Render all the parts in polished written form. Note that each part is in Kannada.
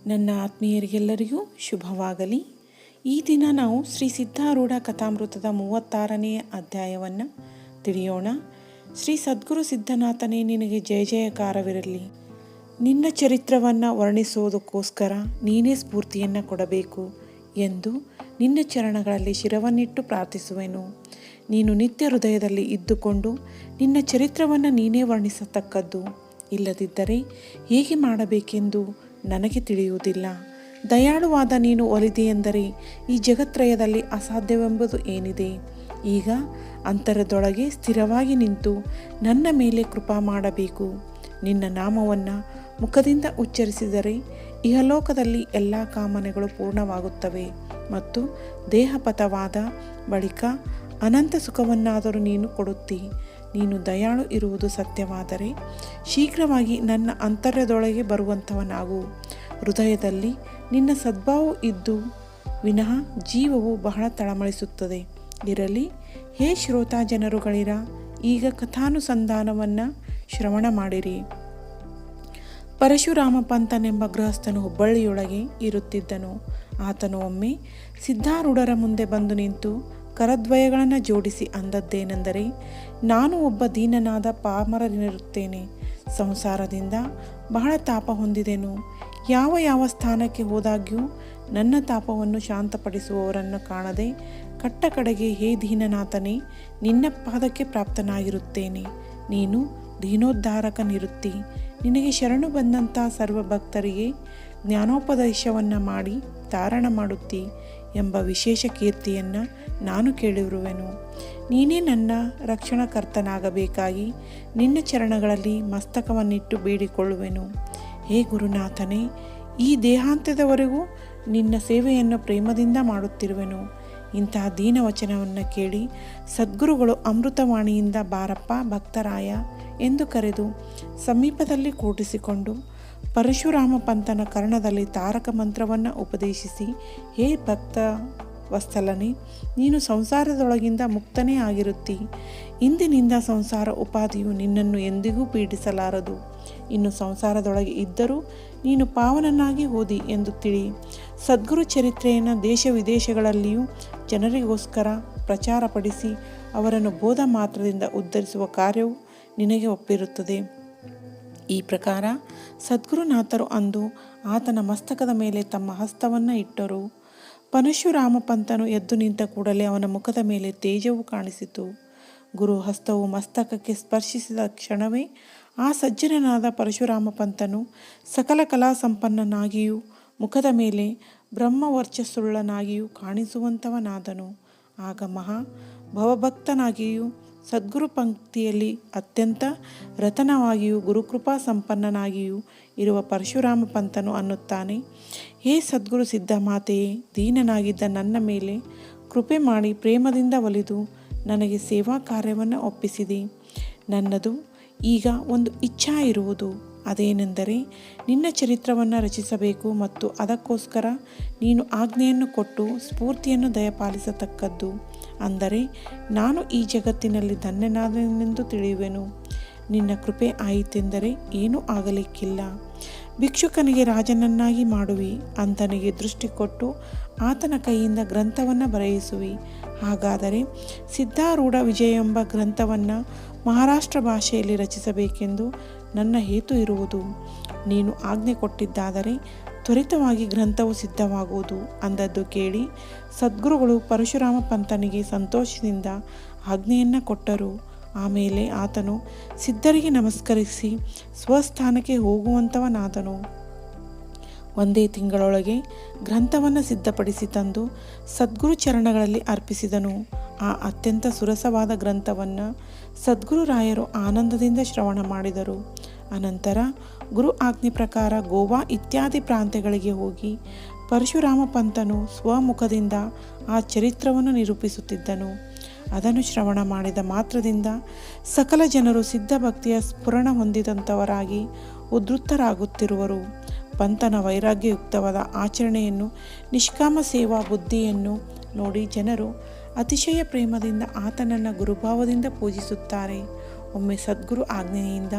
ನನ್ನ ಆತ್ಮೀಯರಿಗೆಲ್ಲರಿಗೂ ಶುಭವಾಗಲಿ. ಈ ದಿನ ನಾವು ಶ್ರೀ ಸಿದ್ಧಾರೂಢ ಕಥಾಮೃತದ 36ನೇ ಅಧ್ಯಾಯವನ್ನು ತಿಳಿಯೋಣ. ಶ್ರೀ ಸದ್ಗುರು ಸಿದ್ಧನಾಥನೇ ನಿನಗೆ ಜಯ ಜಯಕಾರವಿರಲಿ. ನಿನ್ನ ಚರಿತ್ರವನ್ನು ವರ್ಣಿಸೋದಕ್ಕೋಸ್ಕರ ನೀನೇ ಸ್ಫೂರ್ತಿಯನ್ನು ಕೊಡಬೇಕು ಎಂದು ನಿನ್ನ ಚರಣಗಳಲ್ಲಿ ಶಿರವನ್ನಿಟ್ಟು ಪ್ರಾರ್ಥಿಸುವೆನು. ನೀನು ನಿತ್ಯ ಹೃದಯದಲ್ಲಿ ಇದ್ದುಕೊಂಡು ನಿನ್ನ ಚರಿತ್ರವನ್ನು ನೀನೇ ವರ್ಣಿಸತಕ್ಕದ್ದು. ಇಲ್ಲದಿದ್ದರೆ ಹೇಗೆ ಮಾಡಬೇಕೆಂದು ನನಗೆ ತಿಳಿಯುವುದಿಲ್ಲ. ದಯಾಳುವಾದ ನೀನು ಒಲಿದೆಯೆಂದರೆ ಈ ಜಗತ್ರಯದಲ್ಲಿ ಅಸಾಧ್ಯವೆಂಬುದು ಏನಿದೆ? ಈಗ ಅಂತರದೊಳಗೆ ಸ್ಥಿರವಾಗಿ ನಿಂತು ನನ್ನ ಮೇಲೆ ಕೃಪಾ ಮಾಡಬೇಕು. ನಿನ್ನ ನಾಮವನ್ನು ಮುಖದಿಂದ ಉಚ್ಚರಿಸಿದರೆ ಇಹಲೋಕದಲ್ಲಿ ಎಲ್ಲ ಕಾಮನೆಗಳು ಪೂರ್ಣವಾಗುತ್ತವೆ ಮತ್ತು ದೇಹಪತವಾದ ಬಳಿಕ ಅನಂತ ಸುಖವನ್ನಾದರೂ ನೀನು ಕೊಡುತ್ತಿ. ನೀನು ದಯಾಳು ಇರುವುದು ಸತ್ಯವಾದರೆ ಶೀಘ್ರವಾಗಿ ನನ್ನ ಅಂತರ್ಯದೊಳಗೆ ಬರುವಂಥವನಾಗು. ಹೃದಯದಲ್ಲಿ ನಿನ್ನ ಸದ್ಭಾವವು ಇದ್ದು ವಿನಃ ಜೀವವು ಬಹಳ ತಳಮಳಿಸುತ್ತದೆ. ಇರಲಿ, ಹೇ ಶ್ರೋತಾ ಜನರುಗಳಿರ, ಈಗ ಕಥಾನುಸಂಧಾನವನ್ನು ಶ್ರವಣ ಮಾಡಿರಿ. ಪರಶುರಾಮ ಪಂತನೆಂಬ ಗೃಹಸ್ಥನು ಹುಬ್ಬಳ್ಳಿಯೊಳಗೆ ಇರುತ್ತಿದ್ದನು. ಆತನು ಒಮ್ಮೆ ಸಿದ್ಧಾರೂಢರ ಮುಂದೆ ಬಂದು ನಿಂತು ಕರದ್ವಯಗಳನ್ನು ಜೋಡಿಸಿ ಅಂದದ್ದೇನೆಂದರೆ, ನಾನು ಒಬ್ಬ ದೀನನಾದ ಪಾಮರನಿರುತ್ತೇನೆ. ಸಂಸಾರದಿಂದ ಬಹಳ ತಾಪ ಹೊಂದಿದೆನು. ಯಾವ ಸ್ಥಾನಕ್ಕೆ ಹೋದಾಗ್ಯೂ ನನ್ನ ತಾಪವನ್ನು ಶಾಂತಪಡಿಸುವವರನ್ನು ಕಾಣದೆ ಕಟ್ಟ ಕಡೆಗೆ ಹೇ ದೀನನಾಥನೇ, ನಿನ್ನ ಪಾದಕ್ಕೆ ಪ್ರಾಪ್ತನಾಗಿರುತ್ತೇನೆ. ನೀನು ದೀನೋದ್ಧಾರಕನಿರುತ್ತಿ. ನಿನಗೆ ಶರಣು ಬಂದಂಥ ಸರ್ವಭಕ್ತರಿಗೆ ಜ್ಞಾನೋಪದೇಶವನ್ನು ಮಾಡಿ ತಾರಣ ಮಾಡುತ್ತಿ ಎಂಬ ವಿಶೇಷ ಕೀರ್ತಿಯನ್ನು ನಾನು ಕೇಳಿರುವೆನು. ನೀನೇ ನನ್ನ ರಕ್ಷಣಕರ್ತನಾಗಬೇಕಾಗಿ ನಿನ್ನ ಚರಣಗಳಲ್ಲಿ ಮಸ್ತಕವನ್ನಿಟ್ಟು ಬೇಡಿಕೊಳ್ಳುವೆನು. ಹೇ ಗುರುನಾಥನೇ, ಈ ದೇಹಾಂತ್ಯದವರೆಗೂ ನಿನ್ನ ಸೇವೆಯನ್ನು ಪ್ರೇಮದಿಂದ ಮಾಡುತ್ತಿರುವೆನು. ಇಂತಹ ದೀನವಚನವನ್ನು ಕೇಳಿ ಸದ್ಗುರುಗಳು ಅಮೃತವಾಣಿಯಿಂದ ಬಾರಪ್ಪ ಭಕ್ತರಾಯ ಎಂದು ಕರೆದು ಸಮೀಪದಲ್ಲಿ ಕೂಡಿಸಿಕೊಂಡು ಪರಶುರಾಮ ಪಂತನ ಕರ್ಣದಲ್ಲಿ ತಾರಕ ಮಂತ್ರವನ್ನು ಉಪದೇಶಿಸಿ, ಹೇ ಭಕ್ತ ವತ್ಸಲನೇ, ನೀನು ಸಂಸಾರದೊಳಗಿಂದ ಮುಕ್ತನೇ ಆಗಿರುತ್ತಿ. ಇಂದಿನಿಂದ ಸಂಸಾರ ಉಪಾಧಿಯು ನಿನ್ನನ್ನು ಎಂದಿಗೂ ಪೀಡಿಸಲಾರದು. ಇನ್ನು ಸಂಸಾರದೊಳಗೆ ಇದ್ದರೂ ನೀನು ಪಾವನನಾಗಿ ಹೋದಿ ಎಂದು ತಿಳಿ. ಸದ್ಗುರು ಚರಿತ್ರೆಯನ್ನು ದೇಶ ವಿದೇಶಗಳಲ್ಲಿಯೂ ಜನರಿಗೋಸ್ಕರ ಪ್ರಚಾರಪಡಿಸಿ ಅವರನ್ನು ಬೋಧ ಮಾತ್ರದಿಂದ ಉದ್ಧರಿಸುವ ಕಾರ್ಯವು ನಿನಗೆ ಒಪ್ಪಿರುತ್ತದೆ. ಈ ಪ್ರಕಾರ ಸದ್ಗುರುನಾಥರು ಅಂದು ಆತನ ಮಸ್ತಕದ ಮೇಲೆ ತಮ್ಮ ಹಸ್ತವನ್ನು ಇಟ್ಟರು. ಪರಶುರಾಮ ಪಂತನು ಎದ್ದು ನಿಂತ ಕೂಡಲೇ ಅವನ ಮುಖದ ಮೇಲೆ ತೇಜವು ಕಾಣಿಸಿತು. ಗುರು ಹಸ್ತವು ಮಸ್ತಕಕ್ಕೆ ಸ್ಪರ್ಶಿಸಿದ ಕ್ಷಣವೇ ಆ ಸಜ್ಜನನಾದ ಪರಶುರಾಮ ಪಂತನು ಸಕಲ ಕಲಾ ಸಂಪನ್ನನಾಗಿಯೂ ಮುಖದ ಮೇಲೆ ಬ್ರಹ್ಮವರ್ಚಸ್ಸುಳ್ಳನಾಗಿಯೂ ಕಾಣಿಸುವಂಥವನಾದನು. ಆಗ ಮಹಾ ಭವಭಕ್ತನಾಗಿಯೂ ಸದ್ಗುರು ಪಂಕ್ತಿಯಲ್ಲಿ ಅತ್ಯಂತ ರತನವಾಗಿಯೂ ಗುರುಕೃಪಾ ಸಂಪನ್ನನಾಗಿಯೂ ಇರುವ ಪರಶುರಾಮ ಪಂತನು ಅನ್ನುತ್ತಾನೆ, ಹೇ ಸದ್ಗುರು ಸಿದ್ಧಮಾತೆಯೇ, ದೀನನಾಗಿದ್ದ ನನ್ನ ಮೇಲೆ ಕೃಪೆ ಮಾಡಿ ಪ್ರೇಮದಿಂದ ಒಲಿದು ನನಗೆ ಸೇವಾ ಕಾರ್ಯವನ್ನು ಒಪ್ಪಿಸಿದೆ. ನನ್ನದು ಈಗ ಒಂದು ಇಚ್ಛಾ ಇರುವುದು. ಅದೇನೆಂದರೆ ನಿನ್ನ ಚರಿತ್ರವನ್ನು ರಚಿಸಬೇಕು ಮತ್ತು ಅದಕ್ಕೋಸ್ಕರ ನೀನು ಆಜ್ಞೆಯನ್ನು ಕೊಟ್ಟು ಸ್ಫೂರ್ತಿಯನ್ನು ದಯಪಾಲಿಸತಕ್ಕದ್ದು. ಅಂದರೆ ನಾನು ಈ ಜಗತ್ತಿನಲ್ಲಿ ಧನ್ಯನಾದನೆಂದು ತಿಳಿಯುವೆನು. ನಿನ್ನ ಕೃಪೆ ಆಯಿತೆಂದರೆ ಏನೂ ಆಗಲಿಕ್ಕಿಲ್ಲ. ಭಿಕ್ಷುಕನಿಗೆ ರಾಜನನ್ನಾಗಿ ಮಾಡುವಿ, ಅಂಥನಿಗೆ ದೃಷ್ಟಿ ಕೊಟ್ಟು ಆತನ ಕೈಯಿಂದ ಗ್ರಂಥವನ್ನು ಬರೆಯಿಸುವಿ. ಹಾಗಾದರೆ ಸಿದ್ಧಾರೂಢ ವಿಜಯ ಎಂಬ ಗ್ರಂಥವನ್ನು ಮಹಾರಾಷ್ಟ್ರ ಭಾಷೆಯಲ್ಲಿ ರಚಿಸಬೇಕೆಂದು ನನ್ನ ಹೇತು ಇರುವುದು. ನೀನು ಆಜ್ಞೆ ಕೊಟ್ಟಿದ್ದಾದರೆ ತ್ವರಿತವಾಗಿ ಗ್ರಂಥವು ಸಿದ್ಧವಾಗುವುದು ಅಂದದ್ದು ಕೇಳಿ ಸದ್ಗುರುಗಳು ಪರಶುರಾಮ ಪಂತನಿಗೆ ಸಂತೋಷದಿಂದ ಆಜ್ಞೆಯನ್ನು ಕೊಟ್ಟರು. ಆಮೇಲೆ ಆತನು ಸಿದ್ಧರಿಗೆ ನಮಸ್ಕರಿಸಿ ಸ್ವಸ್ಥಾನಕ್ಕೆ ಹೋಗುವಂಥವನಾದನು. ಒಂದೇ ತಿಂಗಳೊಳಗೆ ಗ್ರಂಥವನ್ನು ಸಿದ್ಧಪಡಿಸಿ ತಂದು ಸದ್ಗುರು ಚರಣಗಳಲ್ಲಿ ಅರ್ಪಿಸಿದನು. ಆ ಅತ್ಯಂತ ಸುರಸವಾದ ಗ್ರಂಥವನ್ನು ಸದ್ಗುರುರಾಯರು ಆನಂದದಿಂದ ಶ್ರವಣ ಮಾಡಿದರು. ಅನಂತರ ಗುರು ಆಜ್ಞೆ ಪ್ರಕಾರ ಗೋವಾ ಇತ್ಯಾದಿ ಪ್ರಾಂತ್ಯಗಳಿಗೆ ಹೋಗಿ ಪರಶುರಾಮ ಪಂತನು ಸ್ವಮುಖದಿಂದ ಆ ಚರಿತ್ರವನ್ನು ನಿರೂಪಿಸುತ್ತಿದ್ದನು. ಅದನ್ನು ಶ್ರವಣ ಮಾಡಿದ ಮಾತ್ರದಿಂದ ಸಕಲ ಜನರು ಸಿದ್ಧಭಕ್ತಿಯ ಸ್ಫುರಣ ಹೊಂದಿದಂಥವರಾಗಿ ಉದ್ಧತರಾಗುತ್ತಿರುವರು. ಪಂತನ ವೈರಾಗ್ಯಯುಕ್ತವಾದ ಆಚರಣೆಯನ್ನು, ನಿಷ್ಕಾಮ ಸೇವಾ ಬುದ್ಧಿಯನ್ನು ನೋಡಿ ಜನರು ಅತಿಶಯ ಪ್ರೇಮದಿಂದ ಆತನನ್ನು ಗುರುಭಾವದಿಂದ ಪೂಜಿಸುತ್ತಾರೆ. ಒಮ್ಮೆ ಸದ್ಗುರು ಆಜ್ಞೆಯಿಂದ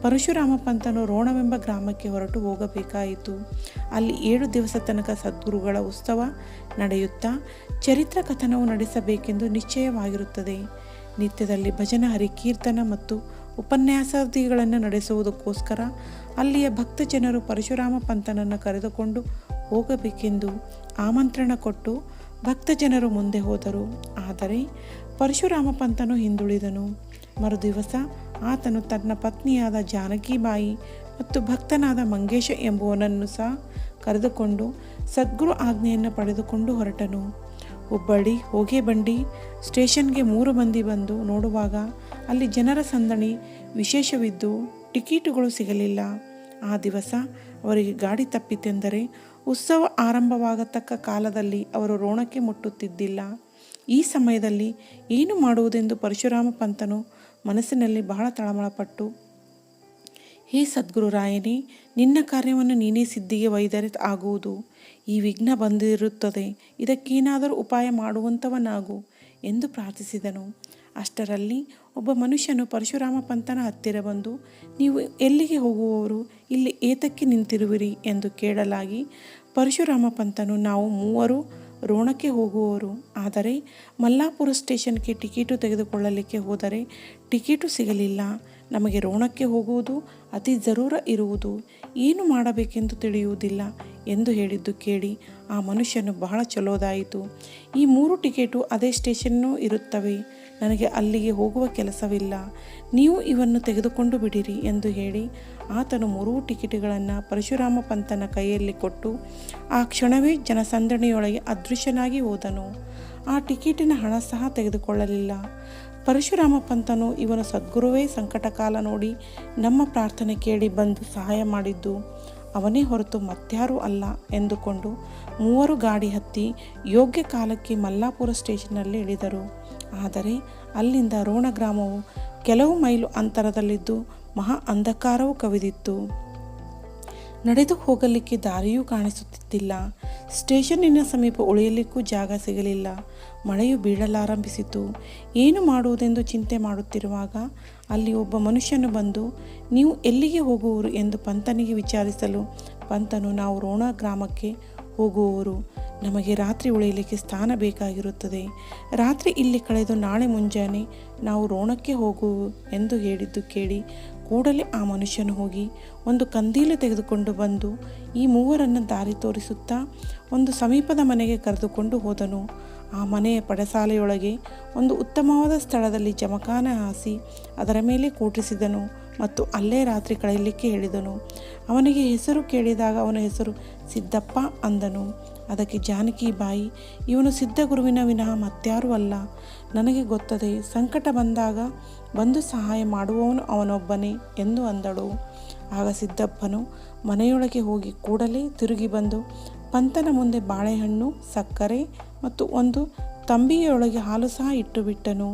ಪರಶುರಾಮ ಪಂತನು ರೋಣವೆಂಬ ಗ್ರಾಮಕ್ಕೆ ಹೊರಟು ಹೋಗಬೇಕಾಯಿತು. ಅಲ್ಲಿ 7 ದಿವಸ ತನಕ ಸದ್ಗುರುಗಳ ಉತ್ಸವ ನಡೆಯುತ್ತಾ ಚರಿತ್ರ ಕಥನವು ನಡೆಸಬೇಕೆಂದು ನಿಶ್ಚಯವಾಗಿರುತ್ತದೆ. ನಿತ್ಯದಲ್ಲಿ ಭಜನ, ಹರಿಕೀರ್ತನ ಮತ್ತು ಉಪನ್ಯಾಸಾದಿಗಳನ್ನು ನಡೆಸುವುದಕ್ಕೋಸ್ಕರ ಅಲ್ಲಿಯ ಭಕ್ತ ಜನರು ಪರಶುರಾಮ ಪಂತನನ್ನು ಕರೆದುಕೊಂಡು ಹೋಗಬೇಕೆಂದು ಆಮಂತ್ರಣ ಕೊಟ್ಟು ಭಕ್ತ ಜನರು ಮುಂದೆ ಹೋದರು. ಆದರೆ ಪರಶುರಾಮ ಪಂತನು ಹಿಂದುಳಿದನು. ಮರುದಿವಸ ಆತನು ತನ್ನ ಪತ್ನಿಯಾದ ಜಾನಕಿಬಾಯಿ ಮತ್ತು ಭಕ್ತನಾದ ಮಂಗೇಶ ಎಂಬುವನನ್ನು ಸಹ ಕರೆದುಕೊಂಡು ಸದ್ಗುರು ಆಜ್ಞೆಯನ್ನು ಪಡೆದುಕೊಂಡು ಹೊರಟನು. ಹುಬ್ಬಳ್ಳಿ ಹೋಗೇಬಂಡಿ ಸ್ಟೇಷನ್ಗೆ 3 ಮಂದಿ ಬಂದು ನೋಡುವಾಗ ಅಲ್ಲಿ ಜನರ ಸಂದಣಿ ವಿಶೇಷವಿದ್ದು ಟಿಕೀಟುಗಳು ಸಿಗಲಿಲ್ಲ. ಆ ದಿವಸ ಅವರಿಗೆ ಗಾಡಿ ತಪ್ಪಿತೆಂದರೆ ಉತ್ಸವ ಆರಂಭವಾಗತಕ್ಕ ಕಾಲದಲ್ಲಿ ಅವರು ರೋಣಕ್ಕೆ ಮುಟ್ಟುತ್ತಿದ್ದಿಲ್ಲ. ಈ ಸಮಯದಲ್ಲಿ ಏನು ಮಾಡುವುದೆಂದು ಪರಶುರಾಮ ಪಂತನು ಮನಸ್ಸಿನಲ್ಲಿ ಬಹಳ ತಳಮಳಪಟ್ಟು, ಹೇ ಸದ್ಗುರುರಾಯನೇ, ನಿನ್ನ ಕಾರ್ಯವನ್ನು ನೀನೇ ಸಿದ್ಧಿಗೆ ಒಯ್ದರೆ ಆಗುವುದು. ಈ ವಿಘ್ನ ಬಂದಿರುತ್ತದೆ, ಇದಕ್ಕೇನಾದರೂ ಉಪಾಯ ಮಾಡುವಂಥವನಾಗು ಎಂದು ಪ್ರಾರ್ಥಿಸಿದನು. ಅಷ್ಟರಲ್ಲಿ ಒಬ್ಬ ಮನುಷ್ಯನು ಪರಶುರಾಮ ಪಂತನ ಹತ್ತಿರ ಬಂದು, ನೀವು ಎಲ್ಲಿಗೆ ಹೋಗುವವರು, ಇಲ್ಲಿ ಏತಕ್ಕೆ ನಿಂತಿರುವಿರಿ ಎಂದು ಕೇಳಲಾಗಿ ಪರಶುರಾಮ ಪಂತನು, ನಾವು 3 ರೋಣಕ್ಕೆ ಹೋಗುವವರು. ಆದರೆ ಮಲ್ಲಾಪುರ ಸ್ಟೇಷನ್ಗೆ ಟಿಕೀಟು ತೆಗೆದುಕೊಳ್ಳಲಿಕ್ಕೆ ಹೋದರೆ ಟಿಕೀಟು ಸಿಗಲಿಲ್ಲ. ನಮಗೆ ರೋಣಕ್ಕೆ ಹೋಗುವುದು ಅತಿ ಜರೂರ ಇರುವುದು. ಏನು ಮಾಡಬೇಕೆಂದು ತಿಳಿಯುವುದಿಲ್ಲ ಎಂದು ಹೇಳಿದ್ದು ಕೇಳಿ ಆ ಮನುಷ್ಯನು ಬಹಳ ಚಲೋದಾಯಿತು. ಈ 3 ಟಿಕೆಟು ಅದೇ ಸ್ಟೇಷನ್ನೂ ಇರುತ್ತವೆ. ನನಗೆ ಅಲ್ಲಿಗೆ ಹೋಗುವ ಕೆಲಸವಿಲ್ಲ. ನೀವು ಇವನ್ನು ತೆಗೆದುಕೊಂಡು ಬಿಡಿರಿ ಎಂದು ಹೇಳಿ ಆತನು 3 ಟಿಕೆಟುಗಳನ್ನು ಪರಶುರಾಮ ಪಂತನ ಕೈಯಲ್ಲಿ ಕೊಟ್ಟು ಆ ಕ್ಷಣವೇ ಜನಸಂದಣಿಯೊಳಗೆ ಅದೃಶ್ಯನಾಗಿ ಹೋದನು. ಆ ಟಿಕೆಟಿನ ಹಣ ಸಹ ತೆಗೆದುಕೊಳ್ಳಲಿಲ್ಲ. ಪರಶುರಾಮ ಪಂತನು, ಇವನು ಸದ್ಗುರುವೇ ಸಂಕಟ ಕಾಲ ನೋಡಿ ನಮ್ಮ ಪ್ರಾರ್ಥನೆ ಕೇಳಿ ಬಂದು ಸಹಾಯ ಮಾಡಿದ್ದು ಅವನೇ ಹೊರತು ಮತ್ಯಾರೂ ಅಲ್ಲ ಎಂದುಕೊಂಡು 3 ಗಾಡಿ ಹತ್ತಿ ಯೋಗ್ಯ ಕಾಲಕ್ಕೆ ಮಲ್ಲಾಪುರ ಸ್ಟೇಷನ್ನಲ್ಲಿ ಇಳಿದರು. ಆದರೆ ಅಲ್ಲಿಂದ ರೋಣ ಗ್ರಾಮವು ಕೆಲವು ಮೈಲು ಅಂತರದಲ್ಲಿದ್ದು ಮಹಾ ಅಂಧಕಾರವು ಕವಿದಿತ್ತು. ನಡೆದು ಹೋಗಲಿಕ್ಕೆ ದಾರಿಯೂ ಕಾಣಿಸುತ್ತಿದ್ದಿಲ್ಲ. ಸ್ಟೇಷನ್ನಿನ ಸಮೀಪ ಉಳಿಯಲಿಕ್ಕೂ ಜಾಗ ಸಿಗಲಿಲ್ಲ. ಮಳೆಯು ಬೀಳಲಾರಂಭಿಸಿತು. ಏನು ಮಾಡುವುದೆಂದು ಚಿಂತೆ ಮಾಡುತ್ತಿರುವಾಗ ಅಲ್ಲಿ ಒಬ್ಬ ಮನುಷ್ಯನು ಬಂದು, ನೀವು ಎಲ್ಲಿಗೆ ಹೋಗುವರು ಎಂದು ಪಂತನಿಗೆ ವಿಚಾರಿಸಲು ಪಂತನು, ನಾವು ರೋಣ ಗ್ರಾಮಕ್ಕೆ ಹೋಗುವವರು. ನಮಗೆ ರಾತ್ರಿ ಉಳಿಯಲಿಕ್ಕೆ ಸ್ಥಾನ ಬೇಕಾಗಿರುತ್ತದೆ. ರಾತ್ರಿ ಇಲ್ಲಿ ಕಳೆದು ನಾಳೆ ಮುಂಜಾನೆ ನಾವು ರೋಣಕ್ಕೆ ಹೋಗುವು ಎಂದು ಹೇಳಿದ್ದು ಕೇಳಿ ಕೂಡಲೇ ಆ ಮನುಷ್ಯನು ಹೋಗಿ ಒಂದು ಕಂದೀಲು ತೆಗೆದುಕೊಂಡು ಬಂದು ಈ 3ರನ್ನು ದಾರಿ ತೋರಿಸುತ್ತಾ ಒಂದು ಸಮೀಪದ ಮನೆಗೆ ಕರೆದುಕೊಂಡು ಹೋದನು. ಆ ಮನೆಯ ಪಡಸಾಲೆಯೊಳಗೆ ಒಂದು ಉತ್ತಮವಾದ ಸ್ಥಳದಲ್ಲಿ ಜಮಖಾನ ಹಾಸಿ ಅದರ ಮೇಲೆ ಕೂಡಿಸಿದನು ಮತ್ತು ಅಲ್ಲೇ ರಾತ್ರಿ ಕಳೆಯಲಿಕ್ಕೆ ಹೇಳಿದನು. ಅವನಿಗೆ ಹೆಸರು ಕೇಳಿದಾಗ ಅವನ ಹೆಸರು ಸಿದ್ದಪ್ಪ ಅಂದನು. ಅದಕ್ಕೆ ಜಾನಕಿಬಾಯಿ, ಇವನು ಸಿದ್ಧಗುರುವಿನ ವಿನಃ ಮತ್ಯಾರೂ ಅಲ್ಲ. ನನಗೆ ಗೊತ್ತದೆ, ಸಂಕಟ ಬಂದಾಗ ಬಂದು ಸಹಾಯ ಮಾಡುವವನು ಅವನೊಬ್ಬನೇ ಎಂದು ಅಂದಳು. ಆಗ ಸಿದ್ದಪ್ಪನು ಮನೆಯೊಳಗೆ ಹೋಗಿ ಕೂಡಲೇ ತಿರುಗಿ ಬಂದು ಪಂತನ ಮುಂದೆ ಬಾಳೆಹಣ್ಣು, ಸಕ್ಕರೆ ಮತ್ತು ಒಂದು ತಂಬಿಗೆಯೊಳಗೆ ಹಾಲು ಸಹ ಇಟ್ಟು ಬಿಟ್ಟನು.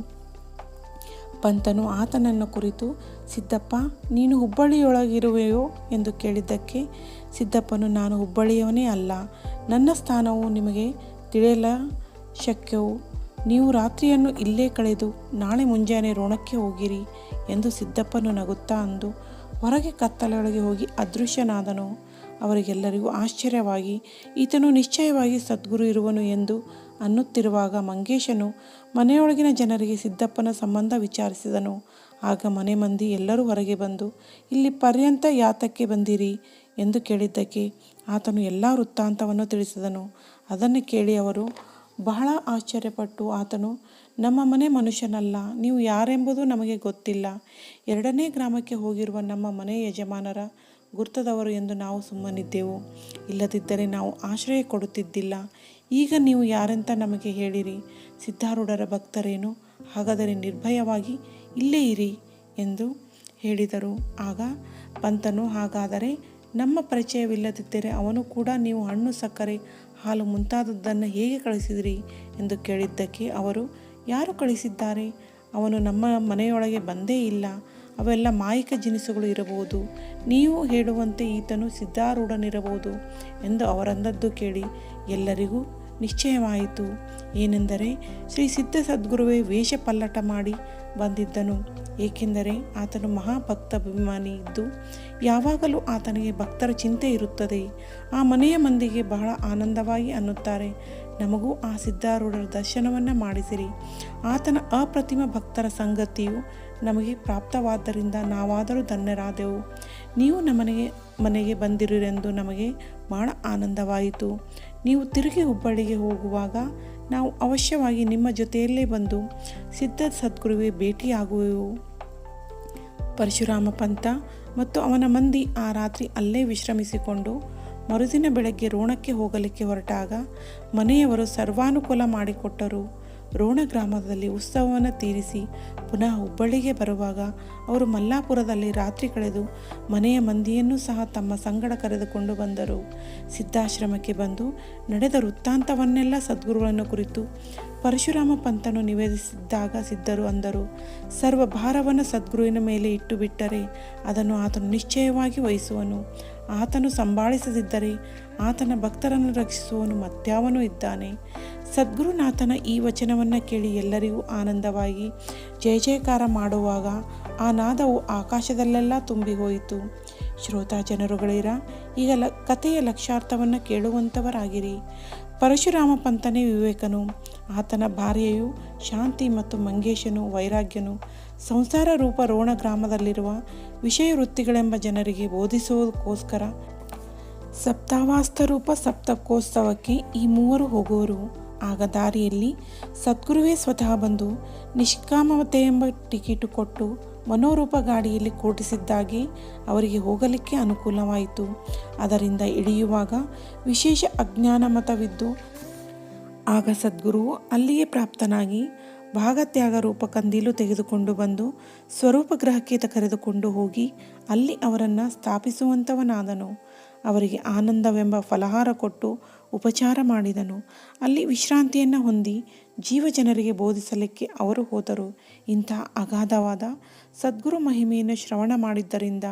ಪಂತನು ಆತನನ್ನು ಕುರಿತು, ಸಿದ್ದಪ್ಪ, ನೀನು ಹುಬ್ಬಳ್ಳಿಯೊಳಗಿರುವೆಯೋ ಎಂದು ಕೇಳಿದ್ದಕ್ಕೆ ಸಿದ್ದಪ್ಪನು, ನಾನು ಹುಬ್ಬಳ್ಳಿಯವನೇ ಅಲ್ಲ. ನನ್ನ ಸ್ಥಾನವು ನಿಮಗೆ ತಿಳಿಯಲ ಶಕ್ಯವು. ನೀವು ರಾತ್ರಿಯನ್ನು ಇಲ್ಲೇ ಕಳೆದು ನಾಳೆ ಮುಂಜಾನೆ ರೋಣಕ್ಕೆ ಹೋಗಿರಿ ಎಂದು ಸಿದ್ದಪ್ಪನು ನಗುತ್ತಾ ಅಂದು ಹೊರಗೆ ಕತ್ತಲೆಯೊಳಗೆ ಹೋಗಿ ಅದೃಶ್ಯನಾದನು. ಅವರಿಗೆಲ್ಲರಿಗೂ ಆಶ್ಚರ್ಯವಾಗಿ ಈತನು ನಿಶ್ಚಯವಾಗಿ ಸದ್ಗುರು ಇರುವನು ಎಂದು ಅನ್ನುತ್ತಿರುವಾಗ ಮಂಗೇಶನು ಮನೆಯೊಳಗಿನ ಜನರಿಗೆ ಸಿದ್ದಪ್ಪನ ಸಂಬಂಧ ವಿಚಾರಿಸಿದನು. ಆಗ ಮನೆ ಮಂದಿ ಎಲ್ಲರೂ ಹೊರಗೆ ಬಂದು, ಇಲ್ಲಿ ಪರ್ಯಂತ ಯಾತಕ್ಕೆ ಬಂದಿರಿ ಎಂದು ಕೇಳಿದ್ದಕ್ಕೆ ಆತನು ಎಲ್ಲ ವೃತ್ತಾಂತವನ್ನು ತಿಳಿಸಿದನು. ಅದನ್ನು ಕೇಳಿ ಅವರು ಬಹಳ ಆಶ್ಚರ್ಯಪಟ್ಟು, ಆತನು, ನಮ್ಮ ಮನೆ ಮನುಷ್ಯನಲ್ಲ, ನೀವು ಯಾರೆಂಬುದು ನಮಗೆ ಗೊತ್ತಿಲ್ಲ. 2ನೇ ಗ್ರಾಮಕ್ಕೆ ಹೋಗಿರುವ ನಮ್ಮ ಮನೆ ಯಜಮಾನರ ಗುರ್ತದವರು ಎಂದು ನಾವು ಸುಮ್ಮನಿದ್ದೆವು. ಇಲ್ಲದಿದ್ದರೆ ನಾವು ಆಶ್ರಯ ಕೊಡುತ್ತಿದ್ದಿಲ್ಲ. ಈಗ ನೀವು ಯಾರೆಂತ ನಮಗೆ ಹೇಳಿರಿ. ಸಿದ್ಧಾರೂಢರ ಭಕ್ತರೇನು? ಹಾಗಾದರೆ ನಿರ್ಭಯವಾಗಿ ಇಲ್ಲೇ ಇರಿ ಎಂದು ಹೇಳಿದರು. ಆಗ ಪಂತನು, ಹಾಗಾದರೆ ನಮ್ಮ ಪರಿಚಯವಿಲ್ಲದಿದ್ದರೆ ಅವನು ಕೂಡ ನೀವು ಹಣ್ಣು, ಸಕ್ಕರೆ, ಹಾಲು ಮುಂತಾದದ್ದನ್ನು ಹೇಗೆ ಕಳಿಸಿದಿರಿ ಎಂದು ಕೇಳಿದ್ದಕ್ಕೆ ಅವರು, ಯಾರು ಕಳಿಸಿದ್ದಾರೆ? ಅವನು ನಮ್ಮ ಮನೆಯೊಳಗೆ ಬಂದೇ ಇಲ್ಲ. ಅವೆಲ್ಲ ಮಾಯಿಕ ಜಿನಿಸುಗಳು ಇರಬಹುದು. ನೀವು ಹೇಳುವಂತೆ ಈತನು ಸಿದ್ಧಾರೂಢನಿರಬಹುದು ಎಂದು ಅವರಂದದ್ದು ಕೇಳಿ ಎಲ್ಲರಿಗೂ ನಿಶ್ಚಯವಾಯಿತು. ಏನೆಂದರೆ ಶ್ರೀ ಸಿದ್ಧ ಸದ್ಗುರುವೇ ವೇಷ ಪಲ್ಲಟ ಮಾಡಿ ಬಂದಿದ್ದನು. ಏಕೆಂದರೆ ಆತನು ಮಹಾಭಕ್ತಾಭಿಮಾನಿ ಇದ್ದು ಯಾವಾಗಲೂ ಆತನಿಗೆ ಭಕ್ತರ ಚಿಂತೆ ಇರುತ್ತದೆ. ಆ ಮನೆಯ ಮಂದಿಗೆ ಬಹಳ ಆನಂದವಾಗಿ ಅನ್ನುತ್ತಾರೆ, ನಮಗೂ ಆ ಸಿದ್ಧಾರೂಢರ ದರ್ಶನವನ್ನು ಮಾಡಿಸಿರಿ. ಆತನ ಅಪ್ರತಿಮ ಭಕ್ತರ ಸಂಗತಿಯು ನಮಗೆ ಪ್ರಾಪ್ತವಾದ್ದರಿಂದ ನಾವಾದರೂ ಧನ್ಯರಾದೆವು. ನೀವು ಮನೆಗೆ ಬಂದಿರುರೆಂದು ನಮಗೆ ಬಹಳ ಆನಂದವಾಯಿತು. ನೀವು ತಿರುಗಿ ಹುಬ್ಬಳ್ಳಿಗೆ ಹೋಗುವಾಗ ನಾವು ಅವಶ್ಯವಾಗಿ ನಿಮ್ಮ ಜೊತೆಯಲ್ಲೇ ಬಂದು ಸಿದ್ಧ ಸದ್ಗುರುವೆ ಭೇಟಿಯಾಗುವೆವು. ಪರಶುರಾಮ ಪಂತ ಮತ್ತು ಅವನ ಮಂದಿ ಆ ರಾತ್ರಿ ಅಲ್ಲೇ ವಿಶ್ರಮಿಸಿಕೊಂಡು ಮರುದಿನ ಬೆಳಗ್ಗೆ ರೋಣಕ್ಕೆ ಹೋಗಲಿಕ್ಕೆ ಹೊರಟಾಗ ಮನೆಯವರು ಸರ್ವಾನುಕೂಲ ಮಾಡಿಕೊಟ್ಟರು. ರೋಣ ಗ್ರಾಮದಲ್ಲಿ ಉತ್ಸವವನ್ನು ತೀರಿಸಿ ಪುನಃ ಹುಬ್ಬಳ್ಳಿಗೆ ಬರುವಾಗ ಅವರು ಮಲ್ಲಾಪುರದಲ್ಲಿ ರಾತ್ರಿ ಕಳೆದು ಮನೆಯ ಮಂದಿಯನ್ನೂ ಸಹ ತಮ್ಮ ಸಂಗಡ ಕರೆದುಕೊಂಡು ಬಂದರು. ಸಿದ್ಧಾಶ್ರಮಕ್ಕೆ ಬಂದು ನಡೆದ ವೃತ್ತಾಂತವನ್ನೆಲ್ಲ ಸದ್ಗುರುಗಳನ್ನು ಕುರಿತು ಪರಶುರಾಮ ಪಂತನು ನಿವೇದಿಸಿದ್ದಾಗ ಸಿದ್ಧರು ಅಂದರು, ಸರ್ವ ಭಾರವನ್ನು ಸದ್ಗುರುವಿನ ಮೇಲೆ ಇಟ್ಟು ಬಿಟ್ಟರೆ ಅದನ್ನು ಆತನು ನಿಶ್ಚಯವಾಗಿ ವಹಿಸುವನು. ಆತನು ಸಂಭಾಳಿಸದಿದ್ದರೆ ಆತನ ಭಕ್ತರನ್ನು ರಕ್ಷಿಸುವನು ಮತ್ಯಾವನು ಇದ್ದಾನೆ. ಸದ್ಗುರುನಾಥನ ಈ ವಚನವನ್ನು ಕೇಳಿ ಎಲ್ಲರಿಗೂ ಆನಂದವಾಗಿ ಜಯ ಜಯಕಾರ ಮಾಡುವಾಗ ಆ ನಾದವು ಆಕಾಶದಲ್ಲೆಲ್ಲ ತುಂಬಿ ಹೋಯಿತು. ಶ್ರೋತಾ ಜನರುಗಳಿರ, ಈಗ ಕಥೆಯ ಲಕ್ಷ್ಯಾರ್ಥವನ್ನು ಕೇಳುವಂಥವರಾಗಿರಿ. ಪರಶುರಾಮ ಪಂತನೇ ವಿವೇಕನು, ಆತನ ಭಾರ್ಯೆಯು ಶಾಂತಿ ಮತ್ತು ಮಂಗೇಶನು ವೈರಾಗ್ಯನು ಸಂಸಾರ ರೂಪ ರೋಣ ಗ್ರಾಮದಲ್ಲಿರುವ ವಿಷಯ ವೃತ್ತಿಗಳೆಂಬ ಜನರಿಗೆ ಬೋಧಿಸುವುದಕ್ಕೋಸ್ಕರ ಸಪ್ತಾವಾಸ್ತರೂಪ ಸಪ್ತಕೋತ್ಸವಕ್ಕೆ ಈ ಮೂವರು ಹೋಗುವರು. ಆಗ ದಾರಿಯಲ್ಲಿ ಸದ್ಗುರುವೇ ಸ್ವತಃ ಬಂದು ನಿಷ್ಕಾಮತೆ ಎಂಬ ಟಿಕೆಟು ಕೊಟ್ಟು ಮನೋರೂಪ ಗಾಡಿಯಲ್ಲಿ ಕೂಡಿಸಿದ್ದಾಗಿ ಅವರಿಗೆ ಹೋಗಲಿಕ್ಕೆ ಅನುಕೂಲವಾಯಿತು. ಅದರಿಂದ ಇಳಿಯುವಾಗ ವಿಶೇಷ ಅಜ್ಞಾನ ಮತವಿದ್ದು ಆಗ ಸದ್ಗುರುವು ಅಲ್ಲಿಯೇ ಪ್ರಾಪ್ತನಾಗಿ ಭಾಗತ್ಯಾಗ ರೂಪ ಕಂದೀಲು ತೆಗೆದುಕೊಂಡು ಬಂದು ಸ್ವರೂಪ ಗೃಹಕ್ಕೆ ಕರೆದುಕೊಂಡು ಹೋಗಿ ಅಲ್ಲಿ ಅವರನ್ನು ಸ್ಥಾಪಿಸುವಂಥವನಾದನು. ಅವರಿಗೆ ಆನಂದವೆಂಬ ಫಲಹಾರ ಕೊಟ್ಟು ಉಪಚಾರ ಮಾಡಿದನು. ಅಲ್ಲಿ ವಿಶ್ರಾಂತಿಯನ್ನು ಹೊಂದಿ ಜೀವಜನರಿಗೆ ಬೋಧಿಸಲಿಕ್ಕೆ ಅವರು ಹೋದರು. ಇಂಥ ಅಗಾಧವಾದ ಸದ್ಗುರು ಮಹಿಮೆಯನ್ನು ಶ್ರವಣ ಮಾಡಿದ್ದರಿಂದ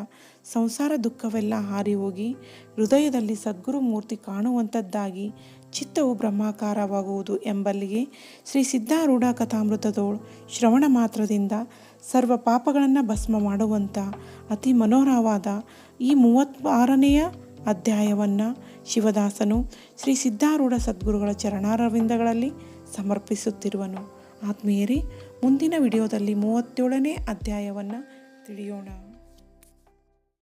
ಸಂಸಾರ ದುಃಖವೆಲ್ಲ ಹಾರಿ ಹೋಗಿ ಹೃದಯದಲ್ಲಿ ಸದ್ಗುರು ಮೂರ್ತಿ ಕಾಣುವಂಥದ್ದಾಗಿ ಚಿತ್ತವು ಬ್ರಹ್ಮಾಕಾರವಾಗುವುದು ಎಂಬಲ್ಲಿಗೆ ಶ್ರೀ ಸಿದ್ಧಾರೂಢ ಕಥಾಮೃತದೋಳು ಶ್ರವಣ ಮಾತ್ರದಿಂದ ಸರ್ವ ಪಾಪಗಳನ್ನು ಭಸ್ಮ ಮಾಡುವಂಥ ಅತಿ ಮನೋಹರವಾದ ಈ 36ನೆಯ ಅಧ್ಯಾಯವನ್ನು ಶಿವದಾಸನು ಶ್ರೀ ಸಿದ್ಧಾರೂಢ ಸದ್ಗುರುಗಳ ಚರಣಾರವಿಂದಗಳಲ್ಲಿ ಸಮರ್ಪಿಸುತ್ತಿರುವನು. ಆತ್ಮೀಯರೇ, ಮುಂದಿನ ವಿಡಿಯೋದಲ್ಲಿ 37ನೇ ಅಧ್ಯಾಯವನ್ನು ತಿಳಿಯೋಣ.